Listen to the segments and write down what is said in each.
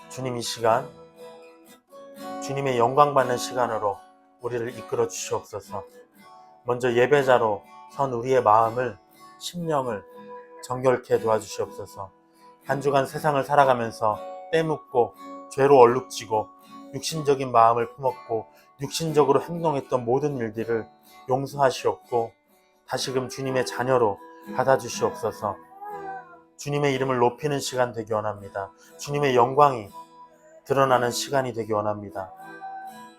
주님 이 시간 주님의 영광 받는 시간으로 우리를 이끌어 주시옵소서. 먼저 예배자로 선 우리의 마음을, 심령을 정결케 도와주시옵소서. 한 주간 세상을 살아가면서 때묻고 죄로 얼룩지고 육신적인 마음을 품었고 육신적으로 행동했던 모든 일들을 용서하시옵고 다시금 주님의 자녀로 받아주시옵소서. 주님의 이름을 높이는 시간 되기 원합니다. 주님의 영광이 드러나는 시간이 되기 원합니다.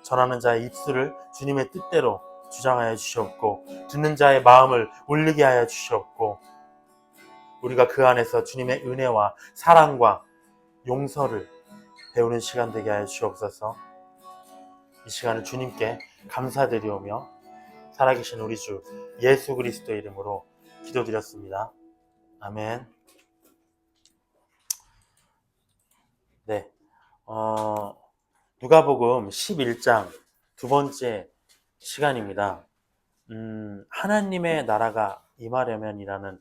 전하는 자의 입술을 주님의 뜻대로 주장하여 주시옵고 듣는 자의 마음을 울리게 하여 주시옵고 우리가 그 안에서 주님의 은혜와 사랑과 용서를 배우는 시간 되게 하여 주시옵소서. 이 시간을 주님께 감사드리오며 살아계신 우리 주 예수 그리스도의 이름으로 기도드렸습니다. 아멘. 네, 누가복음 11장 두 번째 시간입니다. 하나님의 나라가 임하려면이라는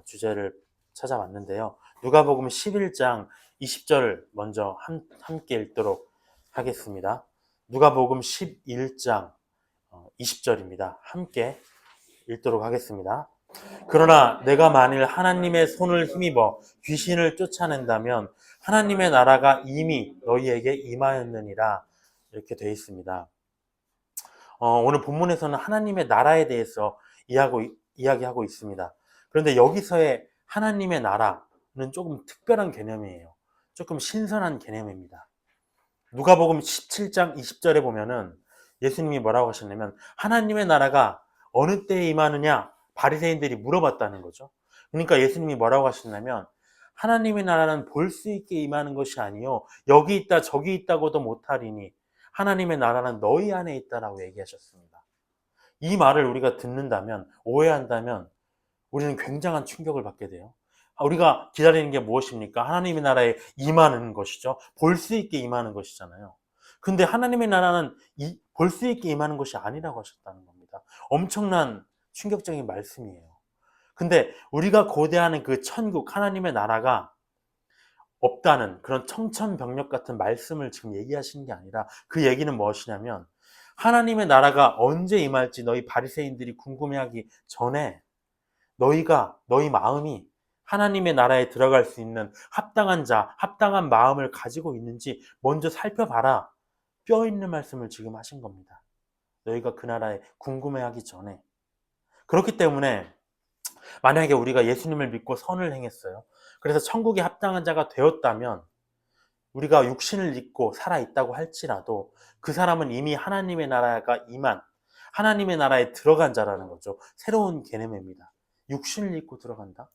주제를 찾아왔는데요. 누가복음 11장 20절을 먼저 함께 읽도록 하겠습니다. 누가복음 11장 20절입니다. 함께 읽도록 하겠습니다. 그러나 내가 만일 하나님의 손을 힘입어 귀신을 쫓아낸다면 하나님의 나라가 이미 너희에게 임하였느니라. 이렇게 되어 있습니다. 오늘 본문에서는 하나님의 나라에 대해서 이야기하고 있습니다. 그런데 여기서의 하나님의 나라는 조금 특별한 개념이에요. 조금 신선한 개념입니다. 누가복음 17장 20절에 보면은 예수님이 뭐라고 하셨냐면 하나님의 나라가 어느 때에 임하느냐 바리새인들이 물어봤다는 거죠. 그러니까 예수님이 뭐라고 하셨냐면 하나님의 나라는 볼 수 있게 임하는 것이 아니요 여기 있다 저기 있다고도 못하리니 하나님의 나라는 너희 안에 있다라고 얘기하셨습니다. 이 말을 우리가 듣는다면 오해한다면 우리는 굉장한 충격을 받게 돼요. 우리가 기다리는 게 무엇입니까? 하나님의 나라에 임하는 것이죠. 볼 수 있게 임하는 것이잖아요. 근데 하나님의 나라는 볼 수 있게 임하는 것이 아니라고 하셨다는 겁니다. 엄청난 충격적인 말씀이에요. 근데 우리가 고대하는 그 천국, 하나님의 나라가 없다는 그런 청천벽력 같은 말씀을 지금 얘기하시는 게 아니라 그 얘기는 무엇이냐면 하나님의 나라가 언제 임할지 너희 바리새인들이 궁금해하기 전에 너희 마음이 하나님의 나라에 들어갈 수 있는 합당한 자, 합당한 마음을 가지고 있는지 먼저 살펴봐라. 뼈 있는 말씀을 지금 하신 겁니다. 너희가 그 나라에 궁금해하기 전에. 그렇기 때문에 만약에 우리가 예수님을 믿고 선을 행했어요. 그래서 천국에 합당한 자가 되었다면 우리가 육신을 입고 살아있다고 할지라도 그 사람은 이미 하나님의 나라가 임한 하나님의 나라에 들어간 자라는 거죠. 새로운 개념입니다. 육신을 입고 들어간다?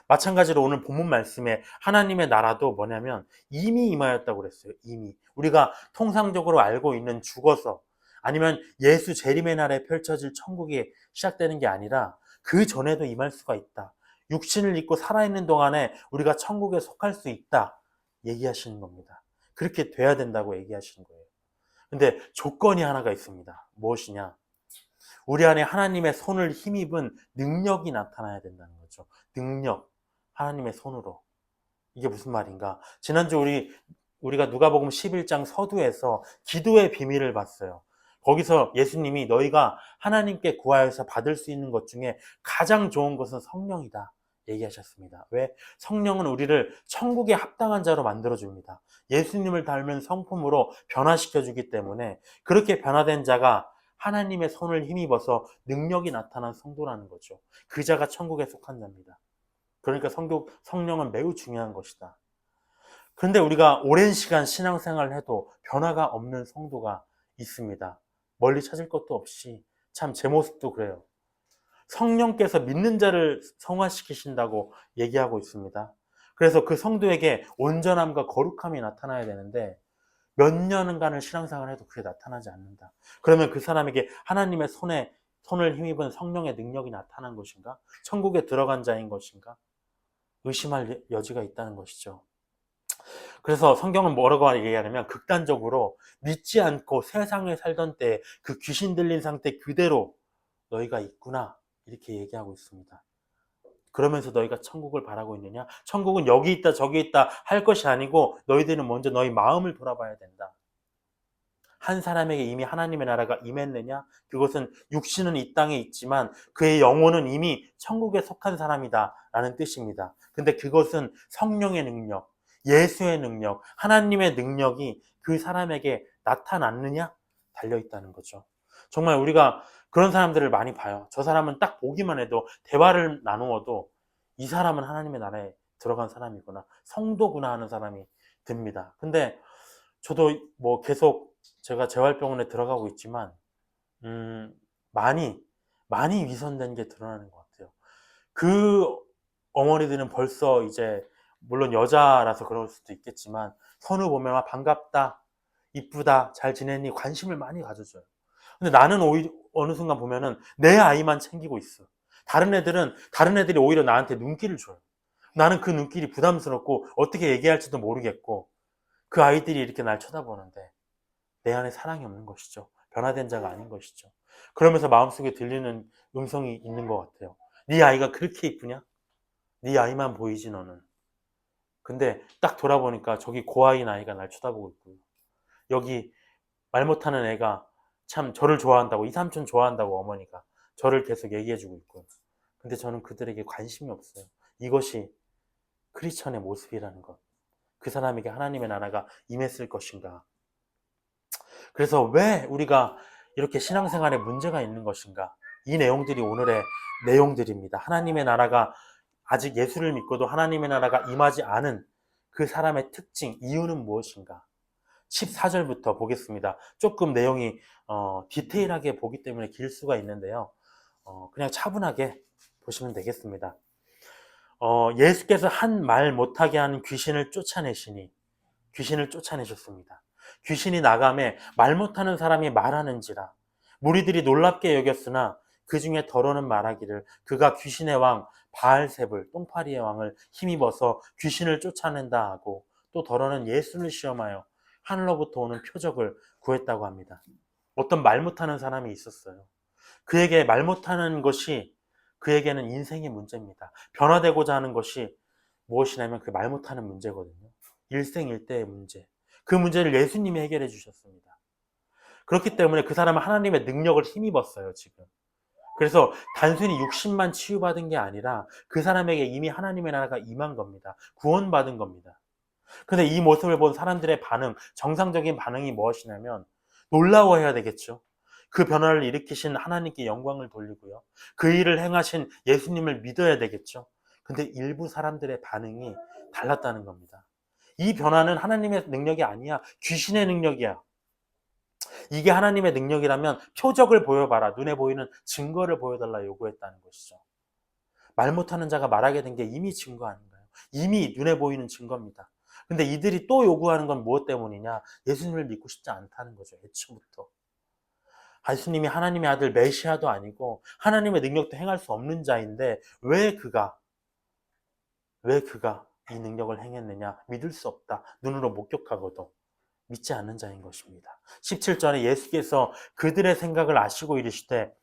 마찬가지로 오늘 본문 말씀에 하나님의 나라도 뭐냐면 이미 임하였다고 그랬어요. 이미. 우리가 통상적으로 알고 있는 죽어서 아니면 예수 재림의 날에 펼쳐질 천국이 시작되는 게 아니라 그 전에도 임할 수가 있다. 육신을 입고 살아있는 동안에 우리가 천국에 속할 수 있다. 얘기하시는 겁니다. 그렇게 돼야 된다고 얘기하시는 거예요. 근데 조건이 하나가 있습니다. 무엇이냐? 우리 안에 하나님의 손을 힘입은 능력이 나타나야 된다는 거죠. 능력. 하나님의 손으로. 이게 무슨 말인가? 지난주 우리가 누가복음 11장 서두에서 기도의 비밀을 봤어요. 거기서 예수님이 너희가 하나님께 구하여서 받을 수 있는 것 중에 가장 좋은 것은 성령이다 얘기하셨습니다. 왜? 성령은 우리를 천국에 합당한 자로 만들어줍니다. 예수님을 닮은 성품으로 변화시켜주기 때문에 그렇게 변화된 자가 하나님의 손을 힘입어서 능력이 나타난 성도라는 거죠. 그 자가 천국에 속한 자입니다. 그러니까 성령은 매우 중요한 것이다. 그런데 우리가 오랜 시간 신앙생활을 해도 변화가 없는 성도가 있습니다. 멀리 찾을 것도 없이 참 제 모습도 그래요. 성령께서 믿는 자를 성화시키신다고 얘기하고 있습니다. 그래서 그 성도에게 온전함과 거룩함이 나타나야 되는데 몇 년간을 신앙생활을 해도 그게 나타나지 않는다. 그러면 그 사람에게 하나님의 손을 힘입은 성령의 능력이 나타난 것인가? 천국에 들어간 자인 것인가? 의심할 여지가 있다는 것이죠. 그래서 성경은 뭐라고 얘기하냐면 극단적으로 믿지 않고 세상에 살던 때 그 귀신 들린 상태 그대로 너희가 있구나 이렇게 얘기하고 있습니다. 그러면서 너희가 천국을 바라고 있느냐? 천국은 여기 있다 저기 있다 할 것이 아니고 너희들은 먼저 너희 마음을 돌아봐야 된다. 한 사람에게 이미 하나님의 나라가 임했느냐? 그것은 육신은 이 땅에 있지만 그의 영혼은 이미 천국에 속한 사람이다 라는 뜻입니다. 근데 그것은 성령의 능력, 예수의 능력, 하나님의 능력이 그 사람에게 나타났느냐? 달려있다는 거죠. 정말 우리가 그런 사람들을 많이 봐요. 저 사람은 딱 보기만 해도 대화를 나누어도 이 사람은 하나님의 나라에 들어간 사람이구나, 성도구나 하는 사람이 듭니다. 근데 저도 뭐 계속 제가 재활병원에 들어가고 있지만 많이 위선된 게 드러나는 것 같아요. 그 어머니들은 벌써 이제 물론 여자라서 그럴 수도 있겠지만 선우 보면 반갑다, 이쁘다, 잘 지냈니 관심을 많이 가져줘요. 근데 나는 오히려 어느 순간 보면은 내 아이만 챙기고 있어. 다른 애들이 오히려 나한테 눈길을 줘요. 나는 그 눈길이 부담스럽고 어떻게 얘기할지도 모르겠고 그 아이들이 이렇게 날 쳐다보는데 내 안에 사랑이 없는 것이죠. 변화된 자가 아닌 것이죠. 그러면서 마음속에 들리는 음성이 있는 것 같아요. 네 아이가 그렇게 이쁘냐? 네 아이만 보이지 너는. 근데 딱 돌아보니까 저기 고아인 아이가 날 쳐다보고 있고요. 여기 말 못하는 애가 참 저를 좋아한다고, 이 삼촌 좋아한다고 어머니가 저를 계속 얘기해주고 있고요. 근데 저는 그들에게 관심이 없어요. 이것이 크리스천의 모습이라는 것. 그 사람에게 하나님의 나라가 임했을 것인가. 그래서 왜 우리가 이렇게 신앙생활에 문제가 있는 것인가? 이 내용들이 오늘의 내용들입니다. 하나님의 나라가 아직 예수를 믿고도 하나님의 나라가 임하지 않은 그 사람의 특징, 이유는 무엇인가? 14절부터 보겠습니다. 조금 내용이 디테일하게 보기 때문에 길 수가 있는데요. 그냥 차분하게 보시면 되겠습니다. 예수께서 한 말 못하게 하는 귀신을 쫓아내셨습니다. 귀신이 나가매 말 못하는 사람이 말하는지라. 무리들이 놀랍게 여겼으나 그 중에 더러는 말하기를 그가 귀신의 왕 바알세불 똥파리의 왕을 힘입어서 귀신을 쫓아낸다 하고, 또 더러는 예수를 시험하여 하늘로부터 오는 표적을 구했다고 합니다. 어떤 말 못하는 사람이 있었어요. 그에게 말 못하는 것이 그에게는 인생의 문제입니다. 변화되고자 하는 것이 무엇이냐면 그 말 못하는 문제거든요. 일생일대의 문제. 그 문제를 예수님이 해결해 주셨습니다. 그렇기 때문에 그 사람은 하나님의 능력을 힘입었어요, 지금. 그래서 단순히 육신만 치유받은 게 아니라 그 사람에게 이미 하나님의 나라가 임한 겁니다. 구원받은 겁니다. 근데 이 모습을 본 사람들의 반응, 정상적인 반응이 무엇이냐면 놀라워해야 되겠죠. 그 변화를 일으키신 하나님께 영광을 돌리고요. 그 일을 행하신 예수님을 믿어야 되겠죠. 근데 일부 사람들의 반응이 달랐다는 겁니다. 이 변화는 하나님의 능력이 아니야. 귀신의 능력이야. 이게 하나님의 능력이라면 표적을 보여봐라. 눈에 보이는 증거를 보여달라 요구했다는 것이죠. 말 못하는 자가 말하게 된 게 이미 증거 아닌가요? 이미 눈에 보이는 증거입니다. 근데 이들이 또 요구하는 건 무엇 때문이냐? 예수님을 믿고 싶지 않다는 거죠. 애초부터. 예수님이 하나님의 아들 메시아도 아니고 하나님의 능력도 행할 수 없는 자인데 왜 그가 이 능력을 행했느냐? 믿을 수 없다. 눈으로 목격하고도 믿지 않는 자인 것입니다. 17절에 예수께서 그들의 생각을 아시고 이르시되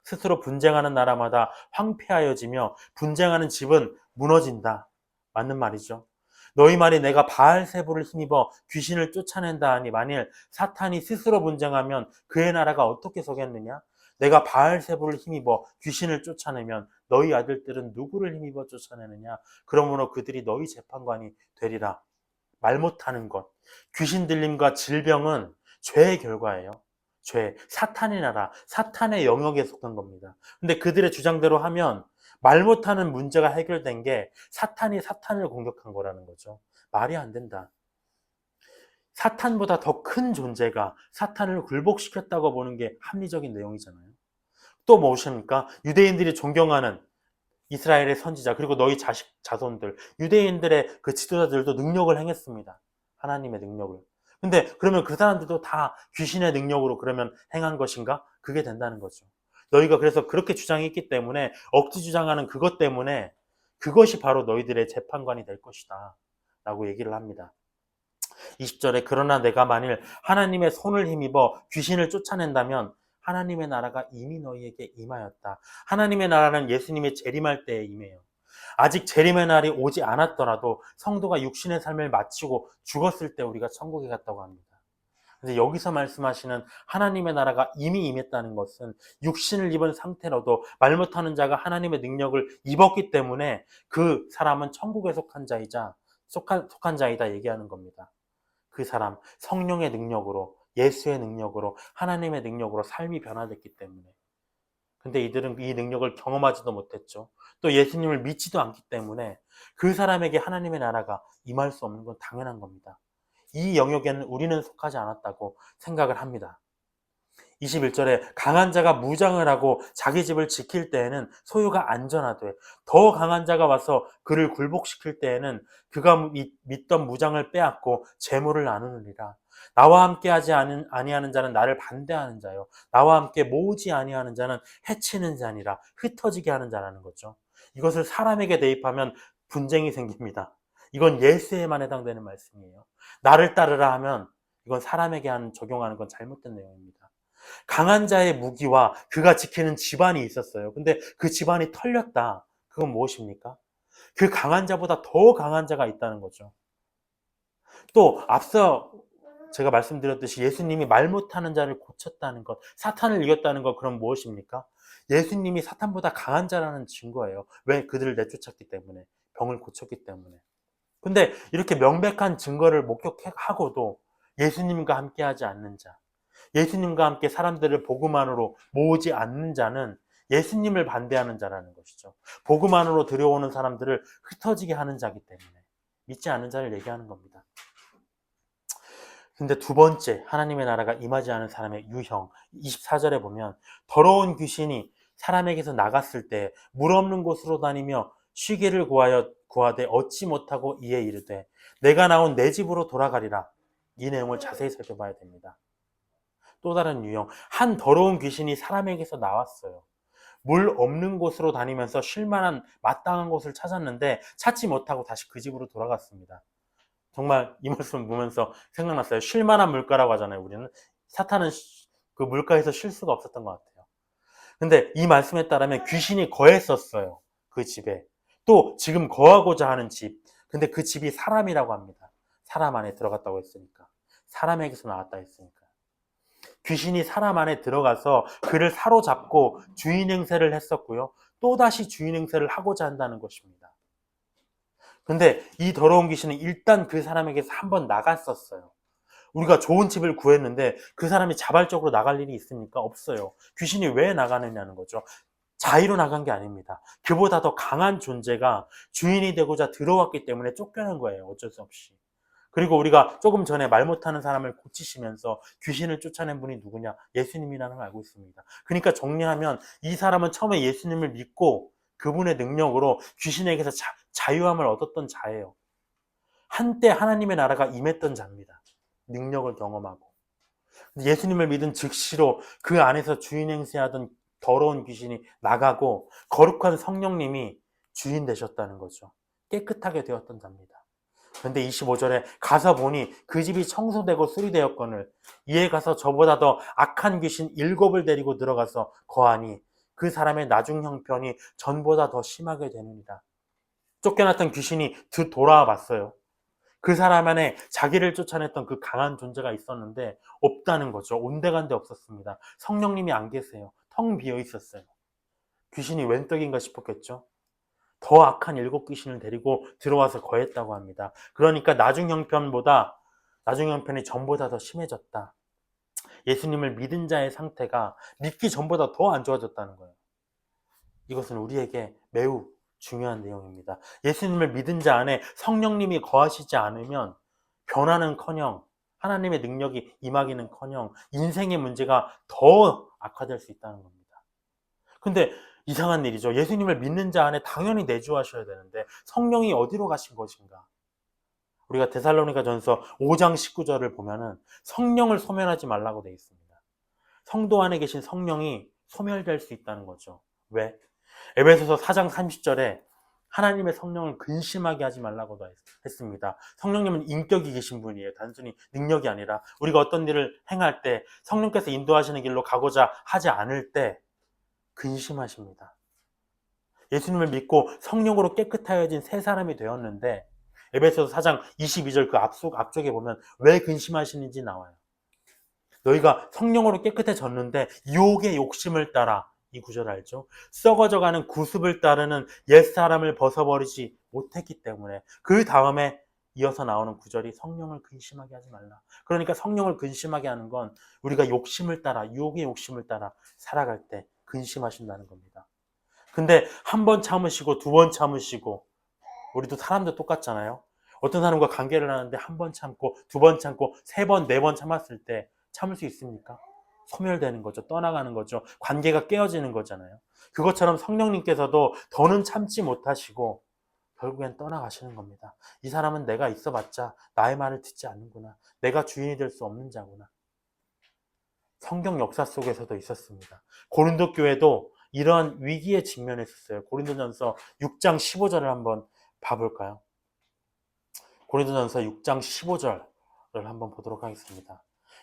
스스로 분쟁하는 나라마다 황폐하여지며 분쟁하는 집은 무너진다. 맞는 말이죠. 너희 말이 내가 바알세불을 힘입어 귀신을 쫓아낸다 하니 만일 사탄이 스스로 분쟁하면 그의 나라가 어떻게 서겠느냐? 내가 바알세불을 힘입어 귀신을 쫓아내면 너희 아들들은 누구를 힘입어 쫓아내느냐? 그러므로 그들이 너희 재판관이 되리라. 말 못하는 것, 귀신 들림과 질병은 죄의 결과예요. 죄, 사탄의 나라, 사탄의 영역에 속한 겁니다. 근데 그들의 주장대로 하면 말 못하는 문제가 해결된 게 사탄이 사탄을 공격한 거라는 거죠. 말이 안 된다. 사탄보다 더 큰 존재가 사탄을 굴복시켰다고 보는 게 합리적인 내용이잖아요. 또 무엇입니까? 유대인들이 존경하는 이스라엘의 선지자, 그리고 너희 자손들, 유대인들의 그 지도자들도 능력을 행했습니다. 하나님의 능력을. 근데 그러면 그 사람들도 다 귀신의 능력으로 그러면 행한 것인가? 그게 된다는 거죠. 너희가 그래서 그렇게 주장했기 때문에, 억지 주장하는 그것 때문에 그것이 바로 너희들의 재판관이 될 것이다 라고 얘기를 합니다. 20절에 그러나 내가 만일 하나님의 손을 힘입어 귀신을 쫓아낸다면 하나님의 나라가 이미 너희에게 임하였다. 하나님의 나라는 예수님이 재림할 때에 임해요. 아직 재림의 날이 오지 않았더라도 성도가 육신의 삶을 마치고 죽었을 때 우리가 천국에 갔다고 합니다. 근데 여기서 말씀하시는 하나님의 나라가 이미 임했다는 것은 육신을 입은 상태로도 말 못하는 자가 하나님의 능력을 입었기 때문에 그 사람은 천국에 속한 자이다 얘기하는 겁니다. 그 사람, 성령의 능력으로, 예수의 능력으로, 하나님의 능력으로 삶이 변화됐기 때문에. 근데 이들은 이 능력을 경험하지도 못했죠. 또 예수님을 믿지도 않기 때문에 그 사람에게 하나님의 나라가 임할 수 없는 건 당연한 겁니다. 이 영역에는 우리는 속하지 않았다고 생각을 합니다. 21절에 강한 자가 무장을 하고 자기 집을 지킬 때에는 소유가 안전하되 더 강한 자가 와서 그를 굴복시킬 때에는 그가 믿던 무장을 빼앗고 재물을 나누느니라. 나와 함께 하지 아니하는 자는 나를 반대하는 자요 나와 함께 모으지 아니하는 자는 해치는 자니라. 흩어지게 하는 자라는 거죠. 이것을 사람에게 대입하면 분쟁이 생깁니다. 이건 예수에만 해당되는 말씀이에요. 나를 따르라 하면 이건 사람에게 적용하는 건 잘못된 내용입니다. 강한 자의 무기와 그가 지키는 집안이 있었어요. 근데 그 집안이 털렸다. 그건 무엇입니까? 그 강한 자보다 더 강한 자가 있다는 거죠. 또 앞서 제가 말씀드렸듯이 예수님이 말 못하는 자를 고쳤다는 것, 사탄을 이겼다는 것, 그럼 무엇입니까? 예수님이 사탄보다 강한 자라는 증거예요. 왜? 그들을 내쫓았기 때문에, 병을 고쳤기 때문에. 근데 이렇게 명백한 증거를 목격하고도 예수님과 함께하지 않는 자, 예수님과 함께 사람들을 복음 안으로 모으지 않는 자는 예수님을 반대하는 자라는 것이죠. 복음 안으로 들여오는 사람들을 흩어지게 하는 자기 때문에 믿지 않는 자를 얘기하는 겁니다. 근데 두 번째, 하나님의 나라가 임하지 않은 사람의 유형, 24절에 보면 더러운 귀신이 사람에게서 나갔을 때 물 없는 곳으로 다니며 쉬기를 구하되 얻지 못하고 이에 이르되 내가 나온 내 집으로 돌아가리라. 이 내용을 자세히 살펴봐야 됩니다. 또 다른 유형, 한 더러운 귀신이 사람에게서 나왔어요. 물 없는 곳으로 다니면서 쉴만한 마땅한 곳을 찾았는데 찾지 못하고 다시 그 집으로 돌아갔습니다. 정말 이 말씀 보면서 생각났어요. 쉴만한 물가라고 하잖아요. 우리는 사탄은 그 물가에서 쉴 수가 없었던 것 같아요. 근데 이 말씀에 따르면 귀신이 거했었어요. 그 집에. 또 지금 거하고자 하는 집. 근데 그 집이 사람이라고 합니다. 사람 안에 들어갔다고 했으니까. 사람에게서 나왔다 했으니까. 귀신이 사람 안에 들어가서 그를 사로잡고 주인 행세를 했었고요. 또다시 주인 행세를 하고자 한다는 것입니다. 근데 이 더러운 귀신은 일단 그 사람에게서 한번 나갔었어요. 우리가 좋은 집을 구했는데 그 사람이 자발적으로 나갈 일이 있습니까? 없어요. 귀신이 왜 나가느냐는 거죠. 자의로 나간 게 아닙니다. 그보다 더 강한 존재가 주인이 되고자 들어왔기 때문에 쫓겨난 거예요. 어쩔 수 없이. 그리고 우리가 조금 전에 말 못하는 사람을 고치시면서 귀신을 쫓아낸 분이 누구냐? 예수님이라는 걸 알고 있습니다. 그러니까 정리하면 이 사람은 처음에 예수님을 믿고 그분의 능력으로 귀신에게서 자유함을 얻었던 자예요. 한때 하나님의 나라가 임했던 자입니다. 능력을 경험하고. 예수님을 믿은 즉시로 그 안에서 주인 행세하던 더러운 귀신이 나가고 거룩한 성령님이 주인 되셨다는 거죠. 깨끗하게 되었던 자입니다. 그런데 25절에 가서 보니 그 집이 청소되고 수리되었거늘 이에 가서 저보다 더 악한 귀신 7을 데리고 들어가서 거하니 그 사람의 나중 형편이 전보다 더 심하게 되느니라. 쫓겨났던 귀신이 돌아와 봤어요. 그 사람 안에 자기를 쫓아냈던 그 강한 존재가 있었는데 없다는 거죠. 온데간데 없었습니다. 성령님이 안 계세요. 텅 비어 있었어요. 귀신이 웬 떡인가 싶었겠죠. 더 악한 7귀신을 데리고 들어와서 거했다고 합니다. 그러니까 나중 형편이 전보다 더 심해졌다. 예수님을 믿은 자의 상태가 믿기 전보다 더 안 좋아졌다는 거예요. 이것은 우리에게 매우 중요한 내용입니다. 예수님을 믿은 자 안에 성령님이 거하시지 않으면 변화는커녕 하나님의 능력이 임하기는커녕 인생의 문제가 더 악화될 수 있다는 겁니다. 근데 이상한 일이죠. 예수님을 믿는 자 안에 당연히 내주하셔야 되는데 성령이 어디로 가신 것인가? 우리가 데살로니가전서 5장 19절을 보면은 성령을 소멸하지 말라고 되어 있습니다. 성도 안에 계신 성령이 소멸될 수 있다는 거죠. 왜? 에베소서 4장 30절에 하나님의 성령을 근심하게 하지 말라고도 했습니다. 성령님은 인격이 계신 분이에요. 단순히 능력이 아니라 우리가 어떤 일을 행할 때 성령께서 인도하시는 길로 가고자 하지 않을 때 근심하십니다. 예수님을 믿고 성령으로 깨끗하여진 새 사람이 되었는데 에베소서 4장 22절 그 앞쪽에 보면 왜 근심하시는지 나와요. 너희가 성령으로 깨끗해졌는데 유혹의 욕심을 따라, 이 구절 알죠? 썩어져가는 구습을 따르는 옛사람을 벗어버리지 못했기 때문에 그 다음에 이어서 나오는 구절이 성령을 근심하게 하지 말라. 그러니까 성령을 근심하게 하는 건 우리가 욕심을 따라, 유혹의 욕심을 따라 살아갈 때 근심하신다는 겁니다. 근데 한 번 참으시고 두 번 참으시고, 우리도 사람도 똑같잖아요. 어떤 사람과 관계를 하는데 한 번 참고 두 번 참고 세 번, 네 번 참았을 때 참을 수 있습니까? 소멸되는 거죠. 떠나가는 거죠. 관계가 깨어지는 거잖아요. 그것처럼 성령님께서도 더는 참지 못하시고 결국엔 떠나가시는 겁니다. 이 사람은 내가 있어봤자 나의 말을 듣지 않는구나. 내가 주인이 될 수 없는 자구나. 성경 역사 속에서도 있었습니다. 고린도 교회도 이러한 위기에 직면했었어요. 고린도전서 6장 15절을 한번 봐볼까요? 고린도전서 6장 15절을 한번 보도록 하겠습니다.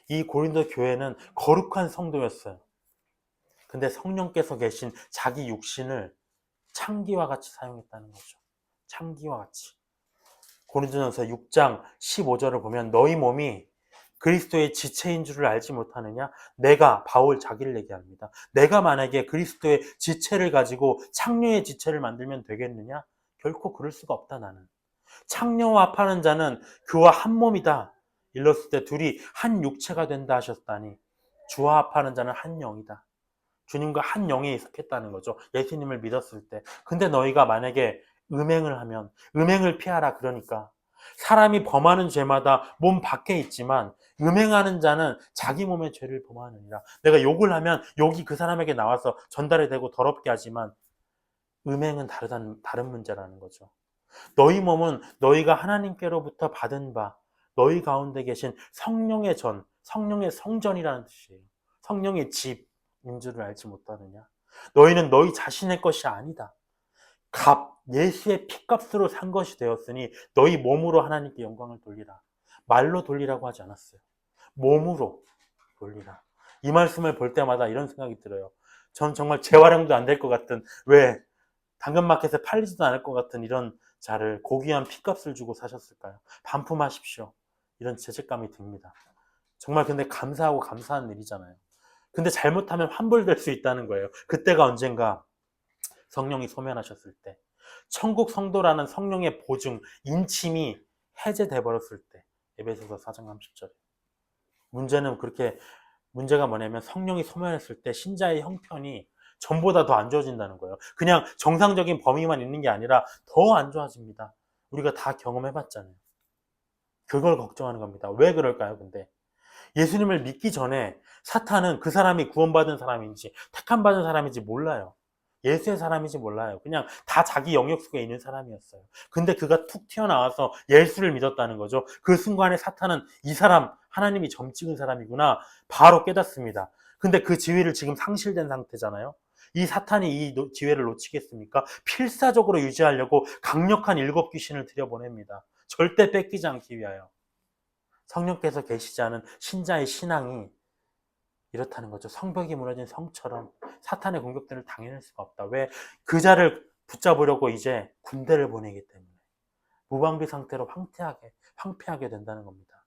이 고린도 교회는 거룩한 성도였어요. 근데 성령께서 계신 자기 육신을 창기와 같이 사용했다는 거죠. 창기와 같이. 고린도전서 6장 15절을 보면 너희 몸이 그리스도의 지체인 줄을 알지 못하느냐? 내가, 바울 자기를 얘기합니다. 내가 만약에 그리스도의 지체를 가지고 창녀의 지체를 만들면 되겠느냐? 결코 그럴 수가 없다 나는. 창녀와 합하는 자는 그와 한 몸이다. 일렀을 때 둘이 한 육체가 된다 하셨다니 주와 합하는 자는 한 영이다. 주님과 한 영이 속했다는 거죠. 예수님을 믿었을 때. 근데 너희가 만약에 음행을 하면 음행을 피하라 그러니까 사람이 범하는 죄마다 몸 밖에 있지만 음행하는 자는 자기 몸의 죄를 범하느니라. 내가 욕을 하면 욕이 그 사람에게 나와서 전달이 되고 더럽게 하지만 음행은 다른 문제라는 거죠. 너희 몸은 너희가 하나님께로부터 받은 바 너희 가운데 계신 성령의 전, 성령의 성전이라는 뜻이에요. 성령의 집인 줄을 알지 못하느냐? 너희는 너희 자신의 것이 아니다. 예수의 피값으로 산 것이 되었으니 너희 몸으로 하나님께 영광을 돌리라. 말로 돌리라고 하지 않았어요. 몸으로 돌리라. 이 말씀을 볼 때마다 이런 생각이 들어요. 전 정말 재활용도 안 될 것 같은, 왜 당근마켓에 팔리지도 않을 것 같은 이런 자를 고귀한 피값을 주고 사셨을까요? 반품하십시오. 이런 죄책감이 듭니다. 정말 근데 감사하고 감사한 일이잖아요. 근데 잘못하면 환불될 수 있다는 거예요. 그때가 언젠가 성령이 소멸하셨을 때, 천국 성도라는 성령의 보증, 인침이 해제돼 버렸을 때, 에베소서 4장 30절에 문제가 뭐냐면 성령이 소멸했을 때 신자의 형편이 전보다 더 안 좋아진다는 거예요. 그냥 정상적인 범위만 있는 게 아니라 더 안 좋아집니다. 우리가 다 경험해봤잖아요. 그걸 걱정하는 겁니다. 왜 그럴까요? 근데 예수님을 믿기 전에 사탄은 그 사람이 구원받은 사람인지 택함받은 사람인지 몰라요. 예수의 사람인지 몰라요. 그냥 다 자기 영역 속에 있는 사람이었어요. 근데 그가 툭 튀어나와서 예수를 믿었다는 거죠. 그 순간에 사탄은 이 사람 하나님이 점 찍은 사람이구나 바로 깨닫습니다. 근데 그 지위를 지금 상실된 상태잖아요. 이 사탄이 이 지위를 놓치겠습니까? 필사적으로 유지하려고 강력한 7 귀신을 들여보냅니다. 절대 뺏기지 않기 위하여. 성령께서 계시지 않은 신자의 신앙이 이렇다는 거죠. 성벽이 무너진 성처럼 사탄의 공격들을 당해낼 수가 없다. 왜? 그 자를 붙잡으려고 이제 군대를 보내기 때문에 무방비 상태로 황폐하게 된다는 겁니다.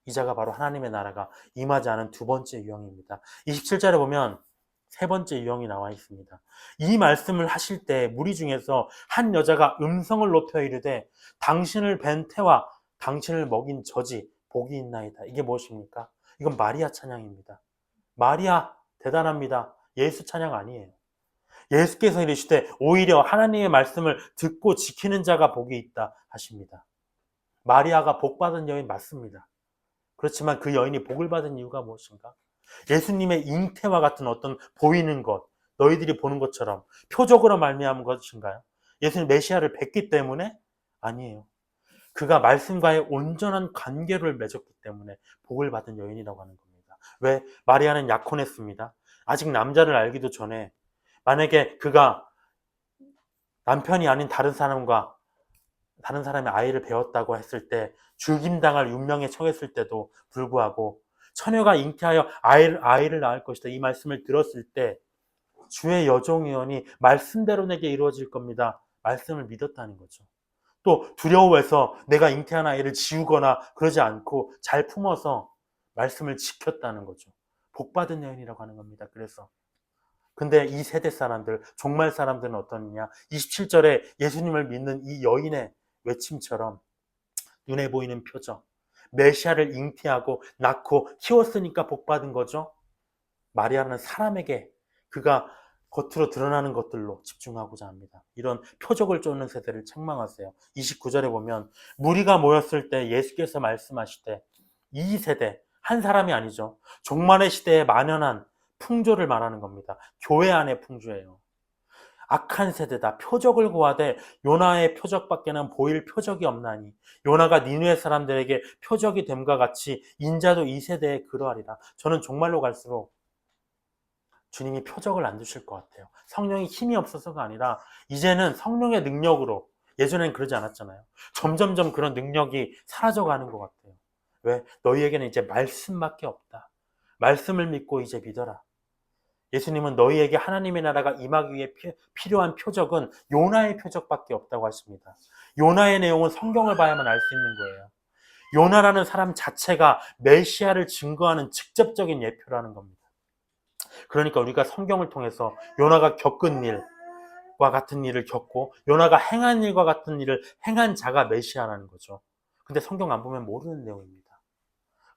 이 자가 바로 하나님의 나라가 임하지 않은 두 번째 유형입니다. 27절에 보면 세 번째 유형이 나와 있습니다. 이 말씀을 하실 때 무리 중에서 한 여자가 음성을 높여 이르되 당신을 뵌 태와 당신을 먹인 저지 복이 있나이다. 이게 무엇입니까? 이건 마리아 찬양입니다. 마리아 대단합니다. 예수 찬양 아니에요. 예수께서 이르시되 오히려 하나님의 말씀을 듣고 지키는 자가 복이 있다 하십니다. 마리아가 복받은 여인 맞습니다. 그렇지만 그 여인이 복을 받은 이유가 무엇인가? 예수님의 잉태와 같은 어떤 보이는 것, 너희들이 보는 것처럼 표적으로 말미암은 것인가요? 예수님 메시아를 뵙기 때문에? 아니에요. 그가 말씀과의 온전한 관계를 맺었기 때문에 복을 받은 여인이라고 하는 겁니다. 왜? 마리아는 약혼했습니다. 아직 남자를 알기도 전에 만약에 그가 남편이 아닌 다른 사람의 아이를 배웠다고 했을 때 죽임당할 운명에 처했을 때도 불구하고 처녀가 잉태하여 아이를 낳을 것이다 이 말씀을 들었을 때 주의 여종이오니 말씀대로 내게 이루어질 겁니다. 말씀을 믿었다는 거죠. 또 두려워해서 내가 잉태한 아이를 지우거나 그러지 않고 잘 품어서 말씀을 지켰다는 거죠. 복받은 여인이라고 하는 겁니다. 그래서 근데 이 세대 사람들, 종말 사람들은 어떠느냐? 27절에 예수님을 믿는 이 여인의 외침처럼 눈에 보이는 표정, 메시아를 잉태하고 낳고 키웠으니까 복받은 거죠. 마리아는 사람에게 그가 겉으로 드러나는 것들로 집중하고자 합니다. 이런 표적을 쫓는 세대를 책망하세요. 29절에 보면 무리가 모였을 때 예수께서 말씀하시되 이 세대, 한 사람이 아니죠. 종말의 시대에 만연한 풍조를 말하는 겁니다. 교회 안의 풍조예요. 악한 세대다. 표적을 구하되 요나의 표적밖에는 보일 표적이 없나니 요나가 니느웨 사람들에게 표적이 됨과 같이 인자도 이 세대에 그러하리라. 저는 종말로 갈수록 주님이 표적을 안 주실 것 같아요. 성령이 힘이 없어서가 아니라 이제는 성령의 능력으로, 예전엔 그러지 않았잖아요. 점점점 그런 능력이 사라져가는 것 같아요. 왜? 너희에게는 이제 말씀밖에 없다. 말씀을 믿고 이제 믿어라. 예수님은 너희에게 하나님의 나라가 임하기 위해 필요한 표적은 요나의 표적밖에 없다고 하십니다. 요나의 내용은 성경을 봐야만 알 수 있는 거예요. 요나라는 사람 자체가 메시아를 증거하는 직접적인 예표라는 겁니다. 그러니까 우리가 성경을 통해서 요나가 겪은 일과 같은 일을 겪고 요나가 행한 일과 같은 일을 행한 자가 메시아라는 거죠. 근데 성경 안 보면 모르는 내용입니다.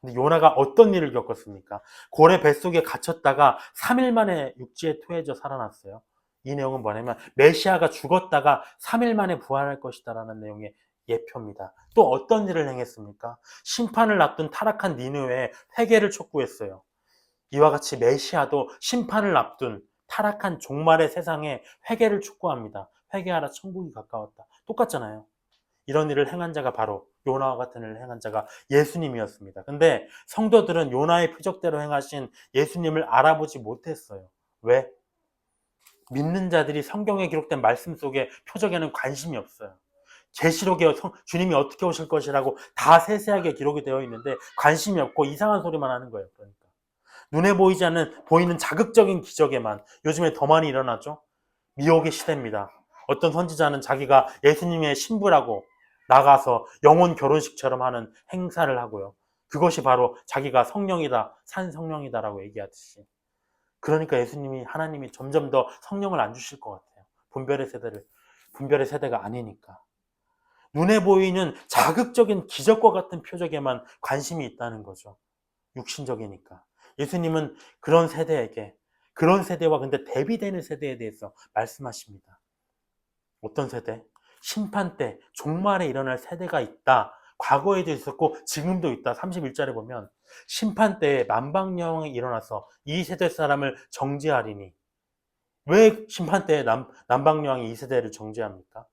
근데 요나가 어떤 일을 겪었습니까? 고래 뱃속에 갇혔다가 3일 만에 육지에 토해져 살아났어요. 이 내용은 뭐냐면 메시아가 죽었다가 3일 만에 부활할 것이다 라는 내용의 예표입니다. 또 어떤 일을 행했습니까? 심판을 앞둔 타락한 니느웨에 회개를 촉구했어요. 이와 같이 메시아도 심판을 앞둔 타락한 종말의 세상에 회개를 촉구합니다. 회개하라 천국이 가까웠다. 똑같잖아요. 이런 일을 행한 자가 바로 요나와 같은 일을 행한 자가 예수님이었습니다. 근데 성도들은 요나의 표적대로 행하신 예수님을 알아보지 못했어요. 왜? 믿는 자들이 성경에 기록된 말씀 속에 표적에는 관심이 없어요. 계시록에 주님이 어떻게 오실 것이라고 다 세세하게 기록이 되어 있는데 관심이 없고 이상한 소리만 하는 거예요. 그러니까 눈에 보이지 않는 보이는 자극적인 기적에만 요즘에 더 많이 일어나죠. 미혹의 시대입니다. 어떤 선지자는 자기가 예수님의 신부라고 나가서 영혼 결혼식처럼 하는 행사를 하고요. 그것이 바로 자기가 성령이다, 산 성령이다라고 얘기하듯이. 그러니까 예수님이, 하나님이 점점 더 성령을 안 주실 것 같아요. 분별의 세대가 아니니까. 눈에 보이는 자극적인 기적과 같은 표적에만 관심이 있다는 거죠. 육신적이니까. 예수님은 그런 세대에게, 그런 세대와 근데 대비되는 세대에 대해서 말씀하십니다. 어떤 세대? 심판 때 종말에 일어날 세대가 있다. 과거에도 있었고 지금도 있다. 31절에 보면 심판 때에 만방여왕이 일어나서 이 세대 사람을 정죄하리니. 왜 심판 때에 남방여왕이 이 세대를 정죄합니까?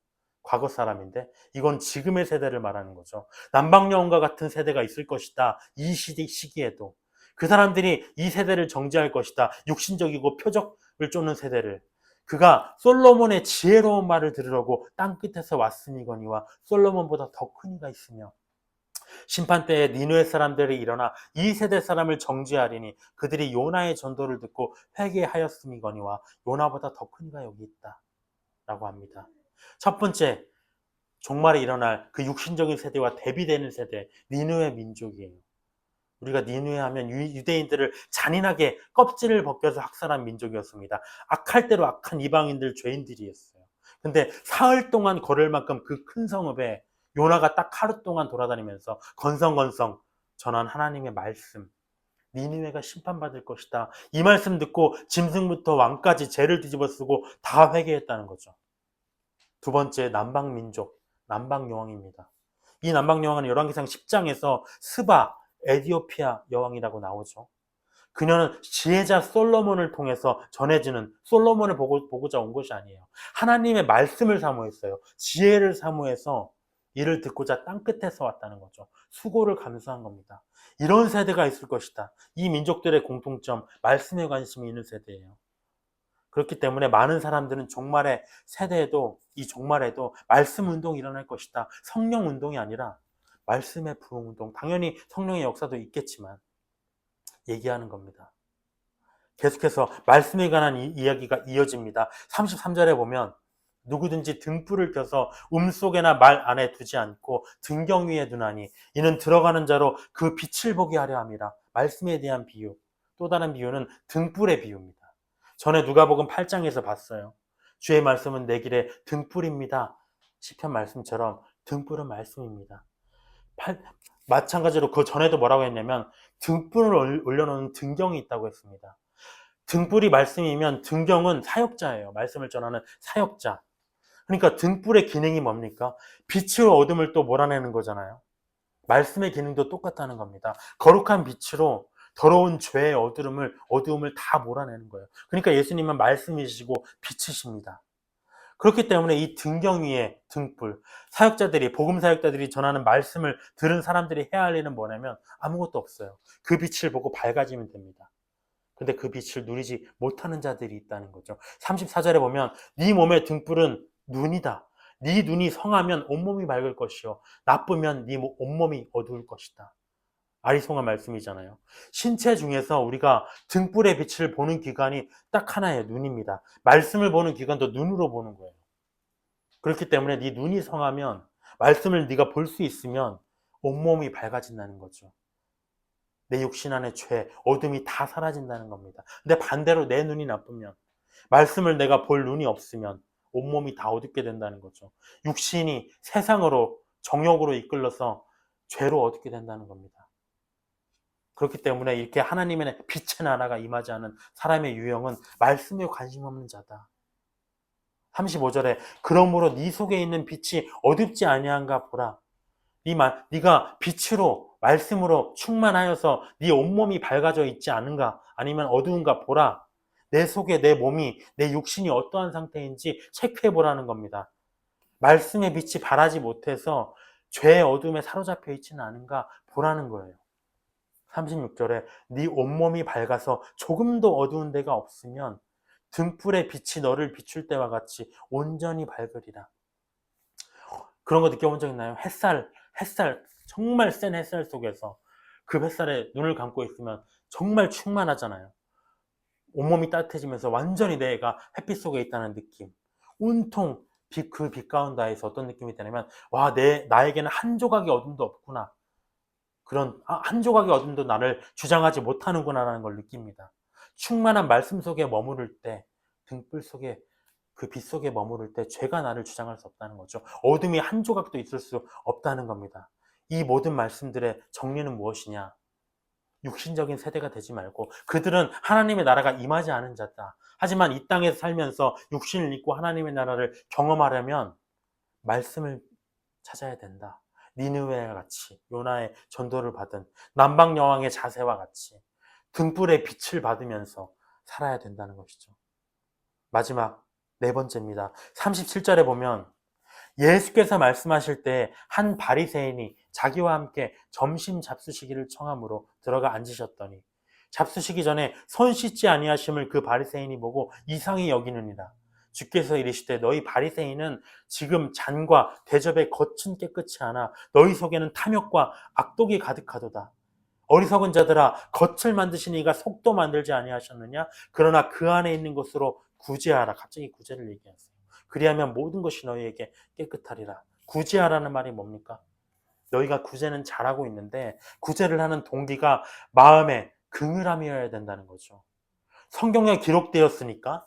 과거 사람인데 이건 지금의 세대를 말하는 거죠. 남방여왕과 같은 세대가 있을 것이다. 이 시기에도 그 사람들이 이 세대를 정죄할 것이다. 육신적이고 표적을 쫓는 세대를. 그가 솔로몬의 지혜로운 말을 들으려고 땅끝에서 왔으니거니와 솔로몬보다 더 큰 이가 있으며 심판 때에 니느웨 사람들이 일어나 이 세대 사람을 정죄하리니 그들이 요나의 전도를 듣고 회개하였음이거니와 요나보다 더 큰 이가 여기 있다 라고 합니다. 첫 번째, 종말에 일어날 그 육신적인 세대와 대비되는 세대, 니느웨 민족이에요. 우리가 니느웨 하면 유대인들을 잔인하게 껍질을 벗겨서 학살한 민족이었습니다. 악할 대로 악한 이방인들, 죄인들이었어요. 근데 사흘 동안 걸을 만큼 그 큰 성읍에 요나가 딱 하루 동안 돌아다니면서 건성건성 전한 하나님의 말씀, 니느웨가 심판받을 것이다. 이 말씀 듣고 짐승부터 왕까지 죄를 뒤집어 쓰고 다 회개했다는 거죠. 두 번째, 남방민족, 남방여왕입니다. 이 남방여왕은 열왕기상 10장에서 스바, 에디오피아 여왕이라고 나오죠. 그녀는 지혜자 솔로몬을 통해서 전해지는, 솔로몬을 보고자 온 것이 아니에요. 하나님의 말씀을 사모했어요. 지혜를 사모해서 이를 듣고자 땅끝에서 왔다는 거죠. 수고를 감수한 겁니다. 이런 세대가 있을 것이다. 이 민족들의 공통점, 말씀에 관심이 있는 세대예요. 그렇기 때문에 많은 사람들은 종말의 세대에도, 이 종말에도 말씀 운동이 일어날 것이다. 성령 운동이 아니라 말씀의 부흥 운동. 당연히 성령의 역사도 있겠지만 얘기하는 겁니다. 계속해서 말씀에 관한 이야기가 이어집니다. 33절에 보면 누구든지 등불을 켜서 속에나 말 안에 두지 않고 등경 위에 두나니 이는 들어가는 자로 그 빛을 보게 하려 함이라. 말씀에 대한 비유. 또 다른 비유는 등불의 비유입니다. 전에 누가복음 8장에서 봤어요. 주의 말씀은 내 길에 등불입니다. 시편 말씀처럼 등불은 말씀입니다. 마찬가지로 그 전에도 뭐라고 했냐면 등불을 올려놓은 등경이 있다고 했습니다. 등불이 말씀이면 등경은 사역자예요. 말씀을 전하는 사역자. 그러니까 등불의 기능이 뭡니까? 빛으로 어둠을 또 몰아내는 거잖아요. 말씀의 기능도 똑같다는 겁니다. 거룩한 빛으로 더러운 죄의 어두움을 다 몰아내는 거예요. 그러니까 예수님은 말씀이시고 빛이십니다. 그렇기 때문에 이 등경 위에 등불, 복음 사역자들이 전하는 말씀을 들은 사람들이 해야 할 일은 뭐냐면 아무것도 없어요. 그 빛을 보고 밝아지면 됩니다. 근데 그 빛을 누리지 못하는 자들이 있다는 거죠. 34절에 보면 네 몸의 등불은 눈이다. 네 눈이 성하면 온몸이 밝을 것이요 나쁘면 네 온몸이 어두울 것이다. 아리송한 말씀이잖아요. 신체 중에서 우리가 등불의 빛을 보는 기관이 딱 하나예요. 눈입니다. 말씀을 보는 기관도 눈으로 보는 거예요. 그렇기 때문에 네 눈이 성하면 말씀을 네가 볼 수 있으면 온몸이 밝아진다는 거죠. 내 육신 안의 죄, 어둠이 다 사라진다는 겁니다. 근데 반대로 내 눈이 나쁘면 말씀을 내가 볼 눈이 없으면 온몸이 다 어둡게 된다는 거죠. 육신이 세상으로 정욕으로 이끌려서 죄로 어둡게 된다는 겁니다. 그렇기 때문에 이렇게 하나님의 빛의 나라가 임하지 않은 사람의 유형은 말씀에 관심 없는 자다. 35절에 그러므로 네 속에 있는 빛이 어둡지 아니한가 보라. 네가 빛으로 말씀으로 충만하여서 네 온몸이 밝아져 있지 않은가 아니면 어두운가 보라. 내 속에 내 몸이 내 육신이 어떠한 상태인지 체크해 보라는 겁니다. 말씀의 빛이 바라지 못해서 죄의 어둠에 사로잡혀 있지는 않은가 보라는 거예요. 36절에 네 온몸이 밝아서 조금도 어두운 데가 없으면 등불의 빛이 너를 비출 때와 같이 온전히 밝으리라. 그런 거 느껴본 적 있나요? 햇살, 정말 센 햇살 속에서 그 햇살에 눈을 감고 있으면 정말 충만하잖아요. 온몸이 따뜻해지면서 완전히 내가 햇빛 속에 있다는 느낌. 온통 그 빛 가운데에서 어떤 느낌이 드냐면 와, 나에게는 한 조각의 어둠도 없구나. 그런 한 조각의 어둠도 나를 주장하지 못하는구나라는 걸 느낍니다. 충만한 말씀 속에 머무를 때 등불 속에 그 빛 속에 머무를 때 죄가 나를 주장할 수 없다는 거죠. 어둠이 한 조각도 있을 수 없다는 겁니다. 이 모든 말씀들의 정리는 무엇이냐? 육신적인 세대가 되지 말고 그들은 하나님의 나라가 임하지 않은 자다. 하지만 이 땅에서 살면서 육신을 입고 하나님의 나라를 경험하려면 말씀을 찾아야 된다. 니느웨와 같이 요나의 전도를 받은 남방 여왕의 자세와 같이 등불의 빛을 받으면서 살아야 된다는 것이죠. 마지막 네 번째입니다. 37절에 보면 예수께서 말씀하실 때 한 바리새인이 자기와 함께 점심 잡수시기를 청함으로 들어가 앉으셨더니 잡수시기 전에 손 씻지 아니하심을 그 바리새인이 보고 이상히 여기느니라. 주께서 이르시되 너희 바리새인은 지금 잔과 대접의 겉은 깨끗이 하나 너희 속에는 탐욕과 악독이 가득하도다. 어리석은 자들아 겉을 만드신 이가 속도 만들지 아니하셨느냐? 그러나 그 안에 있는 것으로 구제하라. 갑자기 구제를 얘기하세요. 그리하면 모든 것이 너희에게 깨끗하리라. 구제하라는 말이 뭡니까? 너희가 구제는 잘하고 있는데 구제를 하는 동기가 마음에 긍휼함이어야 된다는 거죠. 성경에 기록되었으니까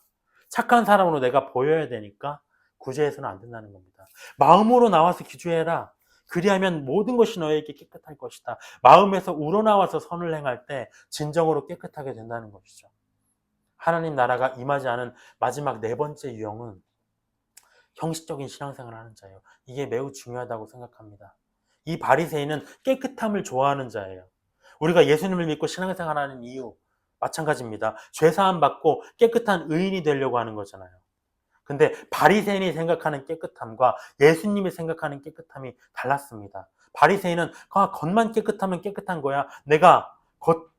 착한 사람으로 내가 보여야 되니까 구제해서는 안 된다는 겁니다. 마음으로 나와서 기도해라. 그리하면 모든 것이 너에게 깨끗할 것이다. 마음에서 우러나와서 선을 행할 때 진정으로 깨끗하게 된다는 것이죠. 하나님 나라가 임하지 않은 마지막 네 번째 유형은 형식적인 신앙생활을 하는 자예요. 이게 매우 중요하다고 생각합니다. 이 바리새인은 깨끗함을 좋아하는 자예요. 우리가 예수님을 믿고 신앙생활하는 이유 마찬가지입니다. 죄사함 받고 깨끗한 의인이 되려고 하는 거잖아요. 근데 바리새인이 생각하는 깨끗함과 예수님이 생각하는 깨끗함이 달랐습니다. 바리새인은 겉만 깨끗하면 깨끗한 거야. 내가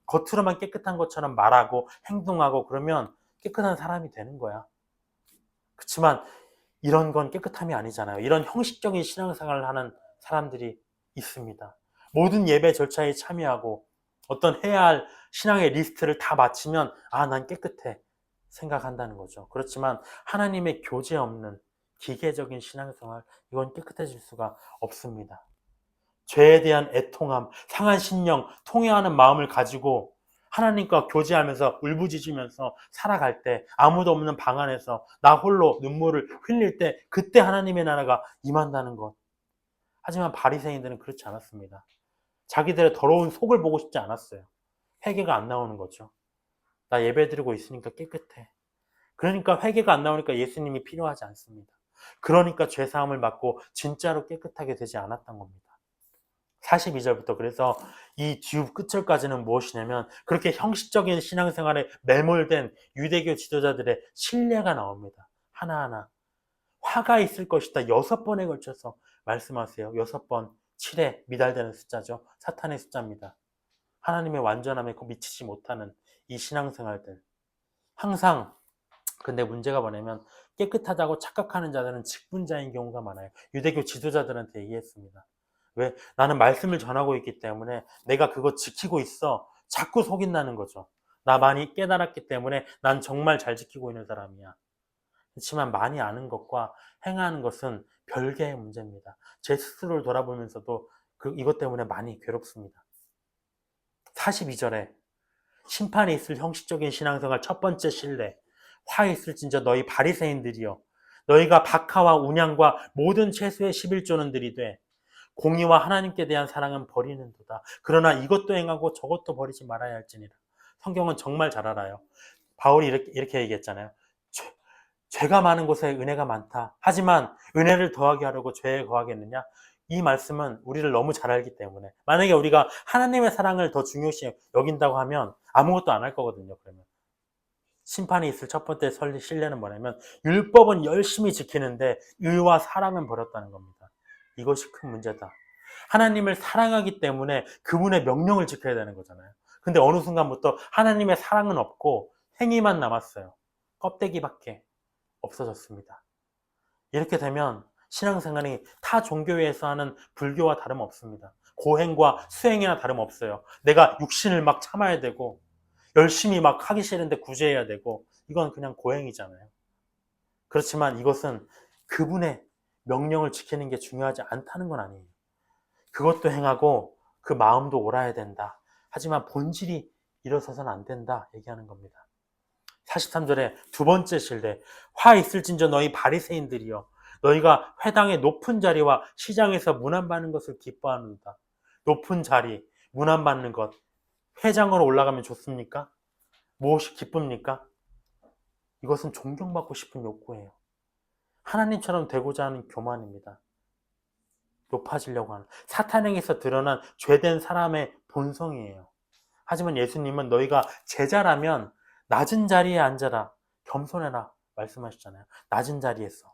겉으로만 깨끗한 것처럼 말하고 행동하고 그러면 깨끗한 사람이 되는 거야. 그렇지만 이런 건 깨끗함이 아니잖아요. 이런 형식적인 신앙생활을 하는 사람들이 있습니다. 모든 예배 절차에 참여하고 어떤 해야 할 신앙의 리스트를 다 마치면 난 깨끗해 생각한다는 거죠. 그렇지만 하나님의 교제 없는 기계적인 신앙생활, 이건 깨끗해질 수가 없습니다. 죄에 대한 애통함, 상한 심령, 통회하는 마음을 가지고 하나님과 교제하면서 울부짖으면서 살아갈 때, 아무도 없는 방 안에서 나 홀로 눈물을 흘릴 때, 그때 하나님의 나라가 임한다는 것. 하지만 바리새인들은 그렇지 않았습니다. 자기들의 더러운 속을 보고 싶지 않았어요. 회개가 안 나오는 거죠. 나 예배드리고 있으니까 깨끗해. 그러니까 회개가 안 나오니까 예수님이 필요하지 않습니다. 그러니까 죄사함을 받고 진짜로 깨끗하게 되지 않았던 겁니다. 42절부터 그래서 이 뒤 끝절까지는 무엇이냐면 그렇게 형식적인 신앙생활에 매몰된 유대교 지도자들의 신뢰가 나옵니다. 하나하나. 화가 있을 것이다. 6번에 걸쳐서 말씀하세요. 6번. 7에 미달되는 숫자죠. 사탄의 숫자입니다. 하나님의 완전함에 미치지 못하는 이 신앙생활들. 항상 근데 문제가 뭐냐면 깨끗하다고 착각하는 자들은 직분자인 경우가 많아요. 유대교 지도자들한테 얘기했습니다. 왜? 나는 말씀을 전하고 있기 때문에 내가 그거 지키고 있어. 자꾸 속인다는 거죠. 나 많이 깨달았기 때문에 난 정말 잘 지키고 있는 사람이야. 그렇지만 많이 아는 것과 행하는 것은 별개의 문제입니다. 제 스스로를 돌아보면서도 이것 때문에 많이 괴롭습니다. 42절에 심판이 있을 형식적인 신앙생활 첫 번째 신뢰. 화 있을진저 너희 바리새인들이여 너희가 박하와 운양과 모든 채소의 11조는 들이되 공의와 하나님께 대한 사랑은 버리는도다. 그러나 이것도 행하고 저것도 버리지 말아야 할지니라. 성경은 정말 잘 알아요. 바울이 이렇게 얘기했잖아요. 죄가 많은 곳에 은혜가 많다. 하지만 은혜를 더하게 하려고 죄에 거하겠느냐? 이 말씀은 우리를 너무 잘 알기 때문에 만약에 우리가 하나님의 사랑을 더 중요시 여긴다고 하면 아무것도 안 할 거거든요. 그러면 심판이 있을 첫 번째 신뢰는 뭐냐면 율법은 열심히 지키는데 의와 사랑은 버렸다는 겁니다. 이것이 큰 문제다. 하나님을 사랑하기 때문에 그분의 명령을 지켜야 되는 거잖아요. 근데 어느 순간부터 하나님의 사랑은 없고 행위만 남았어요. 껍데기밖에 없어졌습니다. 이렇게 되면 신앙생활이 타 종교에서 하는 불교와 다름없습니다. 고행과 수행이나 다름없어요. 내가 육신을 막 참아야 되고 열심히 막 하기 싫은데 구제해야 되고 이건 그냥 고행이잖아요. 그렇지만 이것은 그분의 명령을 지키는 게 중요하지 않다는 건 아니에요. 그것도 행하고 그 마음도 옳아야 된다. 하지만 본질이 일어서서는 안 된다 얘기하는 겁니다. 43절에 두 번째 신뢰. 화 있을진저 너희 바리새인들이여 너희가 회당의 높은 자리와 시장에서 문안받는 것을 기뻐하는다. 높은 자리, 문안받는 것. 회장으로 올라가면 좋습니까? 무엇이 기쁩니까? 이것은 존경받고 싶은 욕구예요. 하나님처럼 되고자 하는 교만입니다. 높아지려고 하는 사탄행에서 드러난 죄된 사람의 본성이에요. 하지만 예수님은 너희가 제자라면 낮은 자리에 앉아라. 겸손해라. 말씀하셨잖아요. 낮은 자리에서.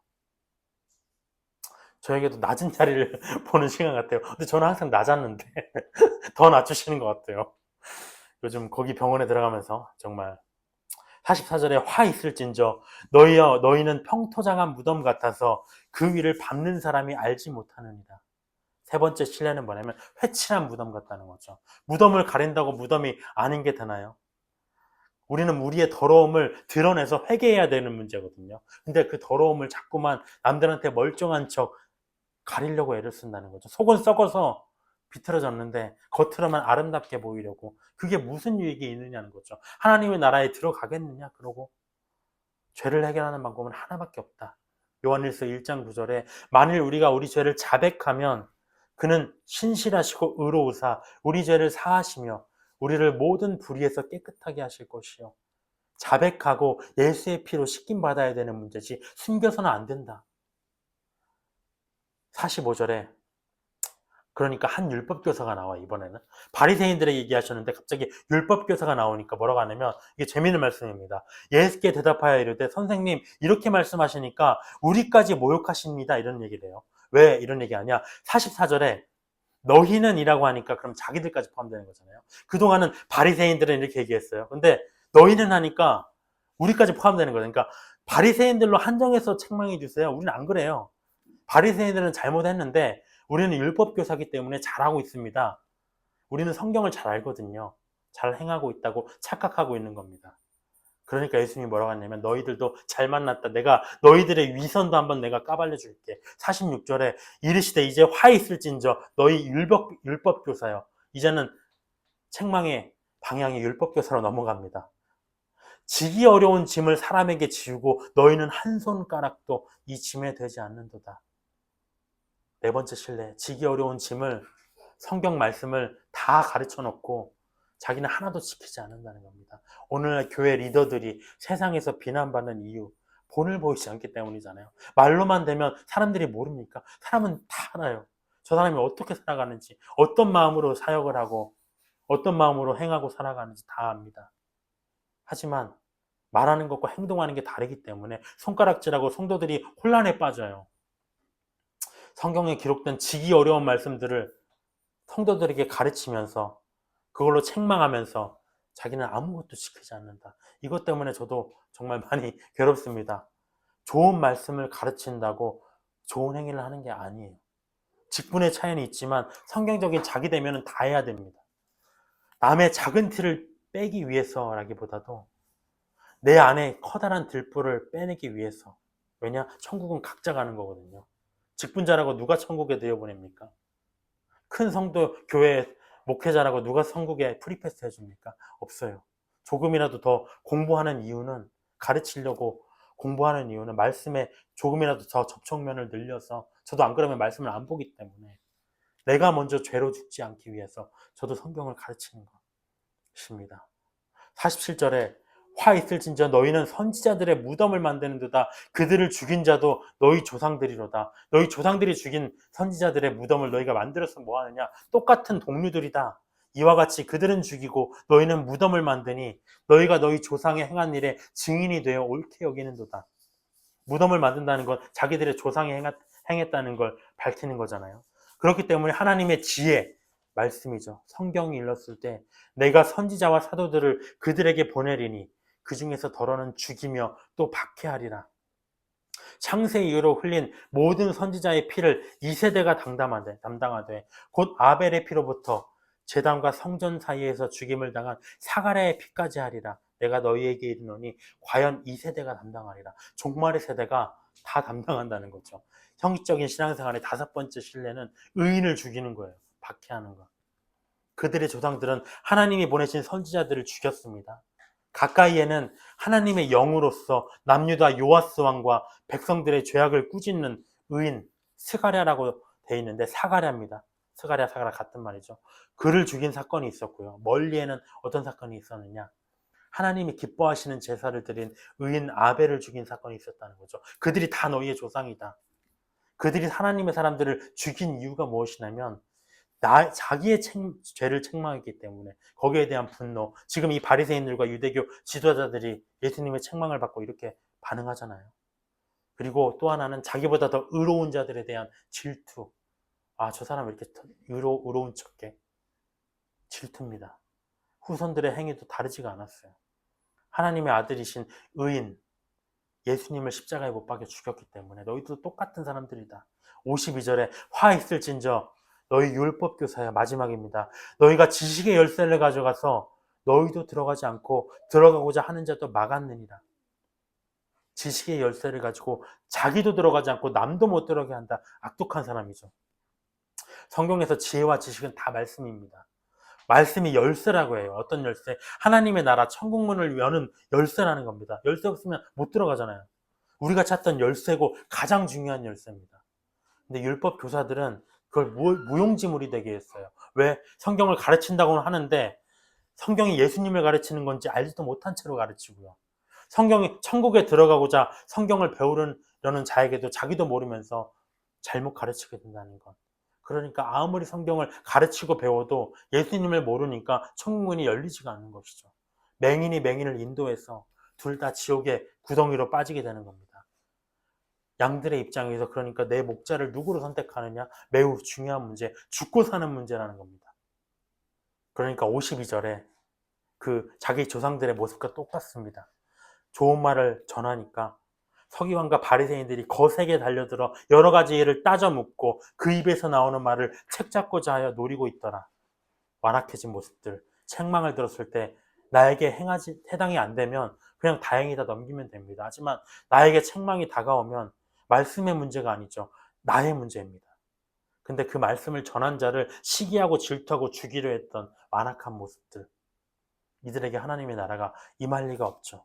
저에게도 낮은 자리를 보는 시간 같아요. 근데 저는 항상 낮았는데 더 낮추시는 것 같아요. 요즘 거기 병원에 들어가면서 정말 44절에 화 있을진저 너희는 평토장한 무덤 같아서 그 위를 밟는 사람이 알지 못하느니라. 세 번째 신뢰는 뭐냐면 회칠한 무덤 같다는 거죠. 무덤을 가린다고 무덤이 아닌 게 되나요? 우리는 우리의 더러움을 드러내서 회개해야 되는 문제거든요. 근데 그 더러움을 자꾸만 남들한테 멀쩡한 척 가리려고 애를 쓴다는 거죠. 속은 썩어서 비틀어졌는데 겉으로만 아름답게 보이려고. 그게 무슨 유익이 있느냐는 거죠. 하나님의 나라에 들어가겠느냐? 그러고 죄를 해결하는 방법은 하나밖에 없다. 요한일서 1장 9절에 만일 우리가 우리 죄를 자백하면 그는 신실하시고 의로우사 우리 죄를 사하시며 우리를 모든 불의에서 깨끗하게 하실 것이요. 자백하고 예수의 피로 씻김 받아야 되는 문제지 숨겨서는 안 된다. 45절에 그러니까 한 율법교사가 나와 이번에는 바리새인들에게 얘기하셨는데 갑자기 율법교사가 나오니까 뭐라고 하냐면 이게 재미있는 말씀입니다. 예수께 대답하여 이르되 선생님 이렇게 말씀하시니까 우리까지 모욕하십니다 이런 얘기를 해요. 왜 이런 얘기 하냐? 44절에 너희는 이라고 하니까 그럼 자기들까지 포함되는 거잖아요. 그동안은 바리새인들은 이렇게 얘기했어요. 근데 너희는 하니까 우리까지 포함되는 거예요. 그러니까 바리새인들로 한정해서 책망해 주세요. 우리는 안 그래요. 바리새인들은 잘못했는데 우리는 율법교사기 때문에 잘하고 있습니다. 우리는 성경을 잘 알거든요. 잘 행하고 있다고 착각하고 있는 겁니다. 그러니까 예수님이 뭐라고 하냐면 너희들도 잘 만났다. 내가 너희들의 위선도 한번 내가 까발려 줄게. 46절에 이르시되 이제 화 있을진저 너희 율법교사여. 이제는 책망의 방향이 율법교사로 넘어갑니다. 지기 어려운 짐을 사람에게 지우고 너희는 한 손가락도 이 짐에 되지 않는도다. 네 번째 신뢰, 지기 어려운 짐을 성경 말씀을 다 가르쳐 놓고 자기는 하나도 지키지 않는다는 겁니다. 오늘날 교회 리더들이 세상에서 비난받는 이유, 본을 보이지 않기 때문이잖아요. 말로만 되면 사람들이 모릅니까? 사람은 다 알아요. 저 사람이 어떻게 살아가는지, 어떤 마음으로 사역을 하고 어떤 마음으로 행하고 살아가는지 다 압니다. 하지만 말하는 것과 행동하는 게 다르기 때문에 손가락질하고 성도들이 혼란에 빠져요. 성경에 기록된 지기 어려운 말씀들을 성도들에게 가르치면서 그걸로 책망하면서 자기는 아무것도 지키지 않는다. 이것 때문에 저도 정말 많이 괴롭습니다. 좋은 말씀을 가르친다고 좋은 행위를 하는 게 아니에요. 직분의 차이는 있지만 성경적인 자기 대면은 다 해야 됩니다. 남의 작은 티를 빼기 위해서라기보다도 내 안에 커다란 들불을 빼내기 위해서. 왜냐? 천국은 각자 가는 거거든요. 직분자라고 누가 천국에 들여보냅니까? 큰 성도 교회 목회자라고 누가 천국에 프리패스 해줍니까? 없어요. 조금이라도 더 공부하는 이유는, 가르치려고 공부하는 이유는 말씀에 조금이라도 더 접촉면을 늘려서, 저도 안 그러면 말씀을 안 보기 때문에 내가 먼저 죄로 죽지 않기 위해서 저도 성경을 가르치는 것입니다. 47절에 화 있을진저 너희는 선지자들의 무덤을 만드는도다. 그들을 죽인 자도 너희 조상들이로다. 너희 조상들이 죽인 선지자들의 무덤을 너희가 만들어서 뭐하느냐? 똑같은 동류들이다. 이와 같이 그들은 죽이고 너희는 무덤을 만드니 너희가 너희 조상의 행한 일에 증인이 되어 옳게 여기는도다. 무덤을 만든다는 건 자기들의 조상이 행했다는 걸 밝히는 거잖아요. 그렇기 때문에 하나님의 지혜, 말씀이죠. 성경이 일렀을 때 내가 선지자와 사도들을 그들에게 보내리니 그 중에서 더러는 죽이며 또 박해하리라. 창세 이후로 흘린 모든 선지자의 피를 2세대가 담당하되 곧 아벨의 피로부터 제단과 성전 사이에서 죽임을 당한 사가랴의 피까지 하리라. 내가 너희에게 이르노니 과연 2세대가 담당하리라. 종말의 세대가 다 담당한다는 거죠. 형식적인 신앙생활의 5번째 신뢰는 의인을 죽이는 거예요. 박해하는 거. 그들의 조상들은 하나님이 보내신 선지자들을 죽였습니다. 가까이에는 하나님의 영으로서 남유다 요아스 왕과 백성들의 죄악을 꾸짖는 의인 스가랴라고 되어 있는데 사가랴입니다. 스가랴 같은 말이죠. 그를 죽인 사건이 있었고요. 멀리에는 어떤 사건이 있었느냐? 하나님이 기뻐하시는 제사를 드린 의인 아벨을 죽인 사건이 있었다는 거죠. 그들이 다 너희의 조상이다. 그들이 하나님의 사람들을 죽인 이유가 무엇이냐면 자기의 죄를 책망했기 때문에 거기에 대한 분노. 지금 이 바리새인들과 유대교 지도자들이 예수님의 책망을 받고 이렇게 반응하잖아요. 그리고 또 하나는 자기보다 더 의로운 자들에 대한 질투. 아, 저 사람 왜 이렇게 의로운 척해? 질투입니다. 후손들의 행위도 다르지가 않았어요. 하나님의 아들이신 의인 예수님을 십자가에 못 박여 죽였기 때문에 너희도 똑같은 사람들이다. 52절에 화 있을진저 너희 율법교사야. 마지막입니다. 너희가 지식의 열쇠를 가져가서 너희도 들어가지 않고 들어가고자 하는 자도 막았느니라. 지식의 열쇠를 가지고 자기도 들어가지 않고 남도 못 들어가게 한다. 악독한 사람이죠. 성경에서 지혜와 지식은 다 말씀입니다. 말씀이 열쇠라고 해요. 어떤 열쇠? 하나님의 나라 천국문을 여는 열쇠라는 겁니다. 열쇠 없으면 못 들어가잖아요. 우리가 찾던 열쇠고 가장 중요한 열쇠입니다. 근데 율법 교사들은 그걸 무용지물이 되게 했어요. 왜? 성경을 가르친다고는 하는데 성경이 예수님을 가르치는 건지 알지도 못한 채로 가르치고요. 성경이 천국에 들어가고자 성경을 배우려는 자에게도 자기도 모르면서 잘못 가르치게 된다는 것. 그러니까 아무리 성경을 가르치고 배워도 예수님을 모르니까 천국문이 열리지가 않는 것이죠. 맹인이 맹인을 인도해서 둘 다 지옥의 구덩이로 빠지게 되는 겁니다. 양들의 입장에서 그러니까 내 목자를 누구로 선택하느냐 매우 중요한 문제, 죽고 사는 문제라는 겁니다. 그러니까 52절에 그 자기 조상들의 모습과 똑같습니다. 좋은 말을 전하니까 서기관과 바리새인들이 거세게 달려들어 여러 가지 일을 따져 묻고 그 입에서 나오는 말을 책잡고자 하여 노리고 있더라. 완악해진 모습들. 책망을 들었을 때 나에게 해당이 안 되면 그냥 다행이다 넘기면 됩니다. 하지만 나에게 책망이 다가오면 말씀의 문제가 아니죠. 나의 문제입니다. 근데 그 말씀을 전한 자를 시기하고 질투하고 죽이려 했던 완악한 모습들, 이들에게 하나님의 나라가 임할 리가 없죠.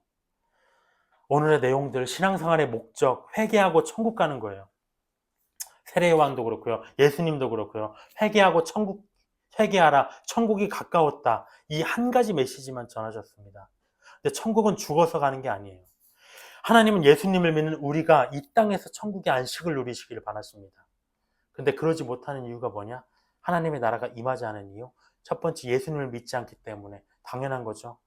오늘의 내용들, 신앙생활의 목적, 회개하고 천국 가는 거예요. 세례요한도 그렇고요. 예수님도 그렇고요. 회개하라. 천국이 가까웠다. 이 한 가지 메시지만 전하셨습니다. 근데 천국은 죽어서 가는 게 아니에요. 하나님은 예수님을 믿는 우리가 이 땅에서 천국의 안식을 누리시기를 바라십니다. 근데 그러지 못하는 이유가 뭐냐? 하나님의 나라가 임하지 않은 이유? 첫 번째, 예수님을 믿지 않기 때문에. 당연한 거죠.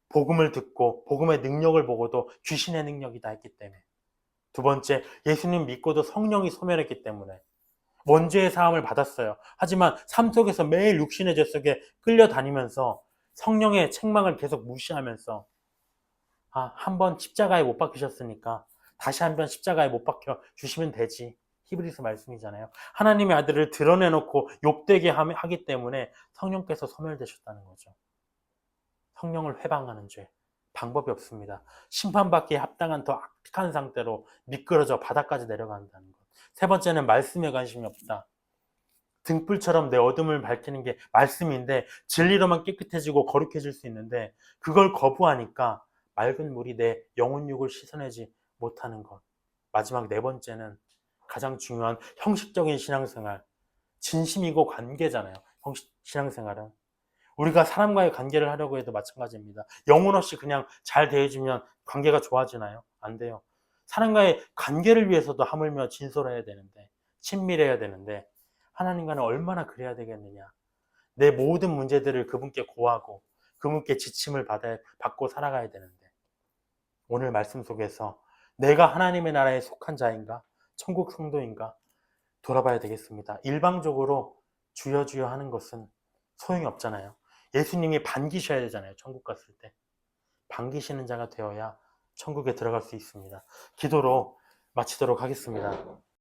복음을 듣고 복음의 능력을 보고도 귀신의 능력이다 했기 때문에. 두 번째, 예수님 믿고도 성령이 소멸했기 때문에. 원죄의 사함을 받았어요. 하지만 삶 속에서 매일 육신의 죄 속에 끌려다니면서 성령의 책망을 계속 무시하면서 한 번 십자가에 못 박히셨으니까 다시 한 번 십자가에 못 박혀 주시면 되지. 히브리서 말씀이잖아요. 하나님의 아들을 드러내놓고 욕되게 하기 때문에 성령께서 소멸되셨다는 거죠. 성령을 회방하는 죄. 방법이 없습니다. 심판받기에 합당한 더 악한 상태로 미끄러져 바닥까지 내려간다는 것. 세 번째는 말씀에 관심이 없다. 등불처럼 내 어둠을 밝히는 게 말씀인데 진리로만 깨끗해지고 거룩해질 수 있는데 그걸 거부하니까 맑은 물이 내 영혼육을 씻어내지 못하는 것. 마지막 네 번째는 가장 중요한 형식적인 신앙생활. 진심이고 관계잖아요. 신앙생활은. 우리가 사람과의 관계를 하려고 해도 마찬가지입니다. 영혼 없이 그냥 잘 대해주면 관계가 좋아지나요? 안 돼요. 사람과의 관계를 위해서도 하물며 진솔해야 되는데, 친밀해야 되는데, 하나님과는 얼마나 그래야 되겠느냐. 내 모든 문제들을 그분께 고하고, 그분께 지침을 받고 살아가야 되는데, 오늘 말씀 속에서 내가 하나님의 나라에 속한 자인가? 천국 성도인가? 돌아봐야 되겠습니다. 일방적으로 주여 주여 하는 것은 소용이 없잖아요. 예수님이 반기셔야 되잖아요. 천국 갔을 때. 반기시는 자가 되어야 천국에 들어갈 수 있습니다. 기도로 마치도록 하겠습니다.